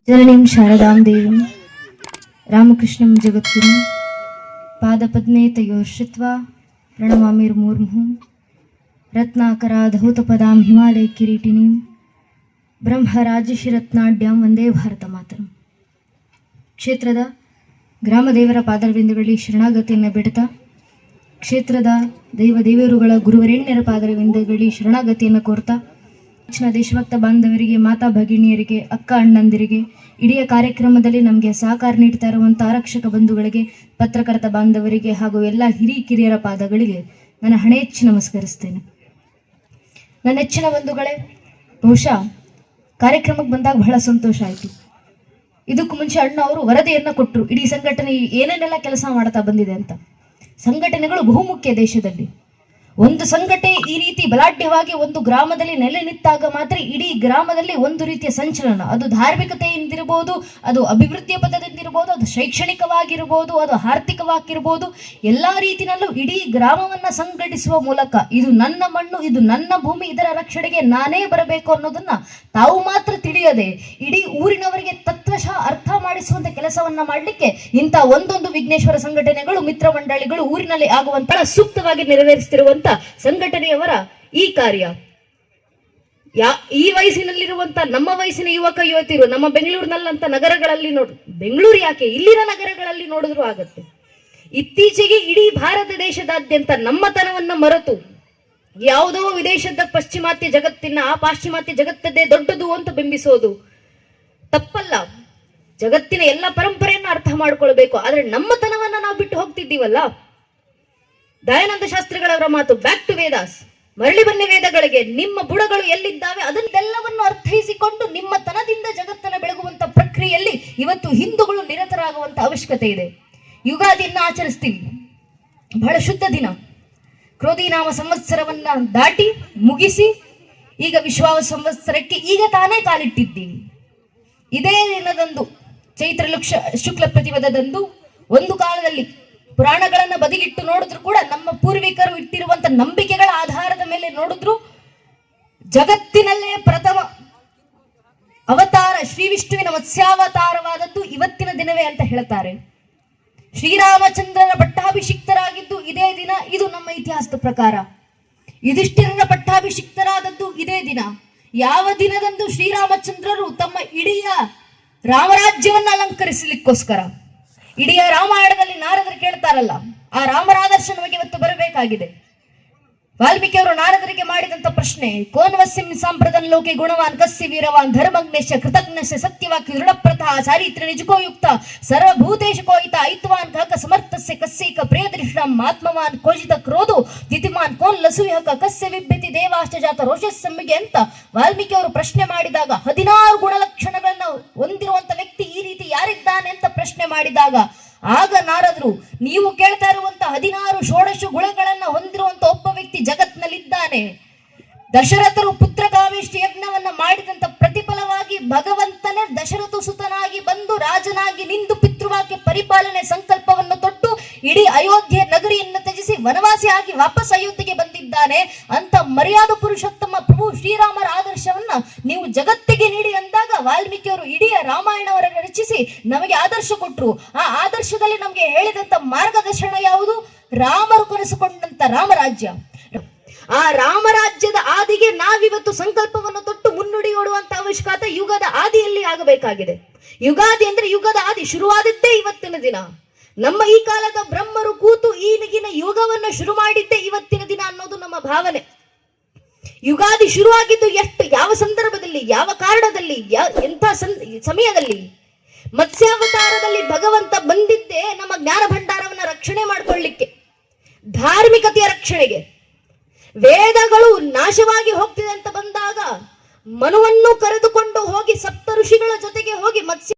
ಜನನೀಂ ಶಾರದಾಂ ದೇವೀಂ ರಾಮಕೃಷ್ಣಂ ಜಗದ್ಗುರುಂ ಪಾದಪದ್ಮೇ ತಯೋರ್ಶ್ರಿತ್ವಾ ಪ್ರಣಮಾಮಿರ್ಮೂರ್ಮುಹುಂ ರತ್ನಾಕರಾಧೌತಪದಾಂ ಹಿಮಾಲಯ ಕಿರೀಟಿನೀಂ ಬ್ರಹ್ಮರಾಜಶಿರತ್ನಾಢ್ಯಾಂ ವಂದೇ ಭಾರತ ಮಾತರಂ. ಕ್ಷೇತ್ರದ ಗ್ರಾಮದೇವರ ಪಾದರವಿಂದಗಳಲ್ಲಿ ಶರಣಾಗತಿಯನ್ನು ಬಿಡ್ತಾ, ಕ್ಷೇತ್ರದ ದೇವದೇವರುಗಳ ಗುರುವರೆಣ್ಯರ ಪಾದರವಿಂದಗಳಲ್ಲಿ ಶರಣಾಗತಿಯನ್ನು ಕೋರ್ತಾ, ಹೆಚ್ಚಿನ ದೇಶಭಕ್ತ ಬಾಂಧವರಿಗೆ, ಮಾತಾ ಭಗಿನಿಯರಿಗೆ, ಅಕ್ಕ ಅಣ್ಣಂದಿರಿಗೆ, ಇಡೀ ಕಾರ್ಯಕ್ರಮದಲ್ಲಿ ನಮಗೆ ಸಹಕಾರ ನೀಡ್ತಾ ಇರುವಂಥ ಆರಕ್ಷಕ ಬಂಧುಗಳಿಗೆ, ಪತ್ರಕರ್ತ ಬಾಂಧವರಿಗೆ ಹಾಗೂ ಎಲ್ಲ ಹಿರಿಕಿರಿಯರ ಪಾದಗಳಿಗೆ ನನ್ನ ಹಣೆಚ್ಚಿ ನಮಸ್ಕರಿಸ್ತೇನೆ. ನನ್ನ ನೆಚ್ಚಿನ ಬಂಧುಗಳೇ, ಬಹುಶಃ ಕಾರ್ಯಕ್ರಮಕ್ಕೆ ಬಂದಾಗ ಬಹಳ ಸಂತೋಷ ಆಯಿತು. ಇದಕ್ಕೂ ಮುಂಚೆ ಅಣ್ಣ ಅವರು ವರದಿಯನ್ನು ಕೊಟ್ಟರು, ಇಡೀ ಸಂಘಟನೆ ಏನೇನೆಲ್ಲ ಕೆಲಸ ಮಾಡ್ತಾ ಬಂದಿದೆ ಅಂತ. ಸಂಘಟನೆಗಳು ಬಹುಮುಖ್ಯ ದೇಶದಲ್ಲಿ. ಒಂದು ಸಂಘಟನೆ ಈ ರೀತಿ ಬಲಾಢ್ಯವಾಗಿ ಒಂದು ಗ್ರಾಮದಲ್ಲಿ ನೆಲೆ ನಿಂತಾಗ ಮಾತ್ರ ಇಡೀ ಗ್ರಾಮದಲ್ಲಿ ಒಂದು ರೀತಿಯ ಸಂಚಲನ, ಅದು ಧಾರ್ಮಿಕತೆಯಿಂದಿರಬಹುದು, ಅದು ಅಭಿವೃದ್ಧಿಯ ಪದದಿಂದಿರಬಹುದು, ಅದು ಶೈಕ್ಷಣಿಕವಾಗಿರ್ಬೋದು, ಅದು ಆರ್ಥಿಕವಾಗಿರ್ಬೋದು, ಎಲ್ಲ ರೀತಿಯಲ್ಲೂ ಇಡೀ ಗ್ರಾಮವನ್ನು ಸಂಘಟಿಸುವ ಮೂಲಕ ಇದು ನನ್ನ ಮಣ್ಣು, ಇದು ನನ್ನ ಭೂಮಿ, ಇದರ ರಕ್ಷಣೆಗೆ ನಾನೇ ಬರಬೇಕು ಅನ್ನೋದನ್ನ ತಾವು ಮಾತ್ರ ತಿಳಿಯದೆ ಇಡೀ ಊರಿನವರಿಗೆ ತತ್ವಶಃ ಅರ್ಥ ಮಾಡಿಸುವಂತ ಕೆಲಸವನ್ನ ಮಾಡಲಿಕ್ಕೆ ಇಂಥ ಒಂದೊಂದು ವಿಘ್ನೇಶ್ವರ ಸಂಘಟನೆಗಳು, ಮಿತ್ರ ಮಂಡಳಿಗಳು ಊರಿನಲ್ಲಿ ಆಗುವಂತಹ ಸೂಕ್ತವಾಗಿ ನೆರವೇರಿಸುತ್ತಿರುವಂತ ಸಂಘಟನೆಯವರ ಈ ಕಾರ್ಯ, ಈ ವಯಸ್ಸಿನಲ್ಲಿರುವಂತ ನಮ್ಮ ವಯಸ್ಸಿನ ಯುವಕ ಯುವತಿಯರು ನಮ್ಮ ಬೆಂಗಳೂರಿನಲ್ಲಂತ ನಗರಗಳಲ್ಲಿ ಬೆಂಗಳೂರು ಯಾಕೆ, ಇಲ್ಲಿನ ನಗರಗಳಲ್ಲಿ ನೋಡಿದ್ರು ಆಗತ್ತೆ. ಇತ್ತೀಚೆಗೆ ಇಡೀ ಭಾರತ ದೇಶದಾದ್ಯಂತ ನಮ್ಮತನವನ್ನ ಮರೆತು ಯಾವುದೋ ವಿದೇಶದ ಪಾಶ್ಚಿಮಾತ್ಯ ಜಗತ್ತಿನ ಆ ಪಾಶ್ಚಿಮಾತ್ಯ ಜಗತ್ತದ್ದೇ ದೊಡ್ಡದು ಅಂತ ಬಿಂಬಿಸೋದು ತಪ್ಪಲ್ಲ. ಜಗತ್ತಿನ ಎಲ್ಲ ಪರಂಪರೆಯನ್ನು ಅರ್ಥ ಮಾಡ್ಕೊಳ್ಬೇಕು. ಆದ್ರೆ ನಮ್ಮತನವನ್ನ ನಾವು ಬಿಟ್ಟು ಹೋಗ್ತಿದ್ದೀವಲ್ಲ. ದಯಾನಂದ ಶಾಸ್ತ್ರಿಗಳವರ ಮಾತು, ಬ್ಯಾಕ್ ಟು ವೇದಾಸ್, ಮರಳಿ ಬನ್ನಿ ವೇದಗಳಿಗೆ, ನಿಮ್ಮ ಬುಡಗಳು ಎಲ್ಲಿದ್ದಾವೆ ಅದನ್ನೆಲ್ಲವನ್ನು ಅರ್ಥೈಸಿಕೊಂಡು ನಿಮ್ಮ ತನದಿಂದ ಜಗತ್ತನ್ನು ಬೆಳಗುವಂತ ಪ್ರಕ್ರಿಯೆಯಲ್ಲಿ ಇವತ್ತು ಹಿಂದೂಗಳು ನಿರತರಾಗುವಂತ ಅವಶ್ಯಕತೆ ಇದೆ. ಯುಗಾದಿಯನ್ನ ಆಚರಿಸ್ತೀವಿ, ಬಹಳ ಶುದ್ಧ ದಿನ. ಕ್ರೋಧಿನಾಮ ಸಂವತ್ಸರವನ್ನ ದಾಟಿ ಮುಗಿಸಿ ಈಗ ವಿಶ್ವಾಸ ಸಂವತ್ಸರಕ್ಕೆ ಈಗ ತಾನೇ ಕಾಲಿಟ್ಟಿದ್ದೀವಿ. ಇದೇ ದಿನದಂದು, ಚೈತ್ರ ಶುಕ್ಲ ಪ್ರತಿಪದದಂದು, ಒಂದು ಕಾಲದಲ್ಲಿ ಪುರಾಣಗಳನ್ನ ಬದಿಗಿಟ್ಟು ನೋಡಿದ್ರು ಕೂಡ ನಮ್ಮ ಪೂರ್ವಿಕರು ಇಟ್ಟಿರುವಂತ ನಂಬಿಕೆಗಳ ಆಧಾರದ ಮೇಲೆ ನೋಡಿದ್ರು ಜಗತ್ತಿನಲ್ಲೇ ಪ್ರಥಮ ಅವತಾರ ಶ್ರೀ ವಿಷ್ಣುವಿನ ಮತ್ಸ್ಯಾವತಾರವಾದದ್ದು ಇವತ್ತಿನ ದಿನವೇ ಅಂತ ಹೇಳ್ತಾರೆ. ಶ್ರೀರಾಮಚಂದ್ರನ ಪಟ್ಟಾಭಿಷಿಕ್ತರಾಗಿದ್ದು ಇದೇ ದಿನ. ಇದು ನಮ್ಮ ಇತಿಹಾಸದ ಪ್ರಕಾರ. ಯುಧಿಷ್ಠಿರನ ಪಟ್ಟಾಭಿಷಿಕ್ತರಾದದ್ದು ಇದೇ ದಿನ. ಯಾವ ದಿನದಂದು ಶ್ರೀರಾಮಚಂದ್ರರು ತಮ್ಮ ಇಡೀ ರಾಮರಾಜ್ಯವನ್ನ ಅಲಂಕರಿಸಲಿಕ್ಕೋಸ್ಕರ, ಇಡೀ ರಾಮಾಯಣದಲ್ಲಿ ನಾರದರು ಕೇಳ್ತಾರಲ್ಲ, ಆ ರಾಮರಾದರ್ಶ ನಮಗೆ ಇವತ್ತು ಬರಬೇಕಾಗಿದೆ. ವಾಲ್ಮೀಕಿ ಅವರು ನಾರದರಿಗೆ ಮಾಡಿದಂತ ಪ್ರಶ್ನೆ, ಕೋನ್ವಸ್ಯಂ ಸಾಂಪ್ರದನ್ ಲೋಕೆ ಗುಣವಾನ್ ಕಸ್ಯ ವೀರವಾನ್ ಧರ್ಮಜ್ಞಶ್ಯ ಕೃತಜ್ಞಶ್ಯ ಸತ್ಯವಾಕ್ಯ ದೃಢಪ್ರತಃ ಚಾರಿತ್ರ ನಿಜಕೋಯುಕ್ತ ಸರ್ವಭೂತೇಶ ಕೋಯಿತ ಐತ್ವಾನ್ ಕಕ ಸಮರ್ಥಸ್ಯ ಕಸ್ಯೈಕ ಪ್ರಿಯದೃಷ್ಟಂ ಆತ್ಮವಾನ್ ಕೋಜಿತ ಕ್ರೋಧೋ ದಿತಿಮಾನ್ ಕೋನ್ ಲಸೂಯಕ ಕಸ್ಯ ವಿಭ್ಯತಿ ದೇವಾಶ್ಚ ಜಾತ ರೋಷಸ್ಸಮ್ಮಿಗೆ ಅಂತ ವಾಲ್ಮೀಕಿ ಅವರು ಪ್ರಶ್ನೆ ಮಾಡಿದಾಗ, 16 ಗುಣಲಕ್ಷಣಗಳನ್ನ ಹೊಂದಿರುವಂತ ವ್ಯಕ್ತಿ ಈ ರೀತಿ ಯಾರಿದ್ದಾನೆ ಅಂತ ಪ್ರಶ್ನೆ ಮಾಡಿದಾಗ, ಆಗ ನಾರದರು, ನೀವು ಕೇಳ್ತಾ ಇರುವಂತ 16 ಷೋಡಶ ಗುಣಗಳನ್ನ ಹೊಂದಿರುವಂತ ಒಬ್ಬ ವ್ಯಕ್ತಿ ಜಗತ್ನಲ್ಲಿದ್ದಾನೆ. ದಶರಥರು ಪುತ್ರಕಾಮೇಷ್ಟಿ ಯಜ್ಞವನ್ನ ಮಾಡಿದಂತ ಪ್ರತಿಫಲವಾಗಿ ಭಗವಂತನೇ ದಶರಥ ಸುತನಾಗಿ ಬಂದು ರಾಜನಾಗಿ ನಿಂದು ಪಿತೃವಾಕ್ಯ ಪರಿಪಾಲನೆ ಸಂಕಲ್ಪವನ್ನು ತೊಟ್ಟು ಇಡೀ ಅಯೋಧ್ಯೆ ನಗರಿಯನ್ನು ತ್ಯಜಿಸಿ ವನವಾಸಿ ಆಗಿ ವಾಪಸ್ ಅಯೋಧ್ಯೆಗೆ ಬಂದಿದ್ದಾನೆ ಅಂತ ಮರ್ಯಾದ ಪುರುಷೋತ್ತಮ ಪ್ರಭು ಶ್ರೀರಾಮರ ಆದರ್ಶವನ್ನ ನೀವು ಜಗತ್ತಿಗೆ ನೀಡಿ ಅಂದಾಗ ವಾಲ್ಮೀಕಿಯವರು ಇಡೀ ರಾಮಾಯಣವರನ್ನು ರಚಿಸಿ ನಮಗೆ ಆದರ್ಶ ಕೊಟ್ಟರು. ಆ ಆದರ್ಶದಲ್ಲಿ ನಮಗೆ ಹೇಳಿದಂತ ಮಾರ್ಗದರ್ಶನ ಯಾವುದು? ರಾಮರು ಕನಸುಕೊಂಡಂತ ರಾಮರಾಜ್ಯ. ಆ ರಾಮರಾಜ್ಯದ ಆದಿಗೆ ನಾವಿವತ್ತು ಸಂಕಲ್ಪವನ್ನು ತೊಟ್ಟು ಮುನ್ನುಡಿ ಓಡುವಂತ ಅವಶ್ಯಕತೆ ಯುಗದ ಆದಿಯಲ್ಲಿ ಆಗಬೇಕಾಗಿದೆ. ಯುಗಾದಿ ಅಂದ್ರೆ ಯುಗದ ಆದಿ ಶುರುವಾದದ್ದೇ ಇವತ್ತಿನ ದಿನ. ನಮ್ಮ ಈ ಕಾಲದ ಬ್ರಹ್ಮರು ಕೂತು ಈಗಿನ ಯುಗವನ್ನು ಶುರು ಮಾಡಿದ್ದೇ ಇವತ್ತಿನ ದಿನ ಅನ್ನೋದು ನಮ್ಮ ಭಾವನೆ. ಯುಗಾದಿ ಶುರುವಾಗಿದ್ದು ಯಾವ ಸಂದರ್ಭದಲ್ಲಿ, ಯಾವ ಕಾರಣದಲ್ಲಿ, ಎಂಥ ಸಮಯದಲ್ಲಿ? ಮತ್ಸ್ಯಾವತಾರದಲ್ಲಿ ಭಗವಂತ ಬಂದಿದ್ದೇ ನಮ್ಮ ಜ್ಞಾನ ಭಂಡಾರವನ್ನ ರಕ್ಷಣೆ ಮಾಡಿಕೊಳ್ಳಿಕ್ಕೆ, ಧಾರ್ಮಿಕತೆಯ ರಕ್ಷಣೆಗೆ. ವೇದಗಳು ನಾಶವಾಗಿ ಹೋಗ್ತಿದೆ ಅಂತ ಬಂದಾಗ ಮನುವನ್ನು ಕರೆದುಕೊಂಡು ಹೋಗಿ ಸಪ್ತ ಋಷಿಗಳ ಜೊತೆಗೆ ಹೋಗಿ ಮತ್ಸ್ಯ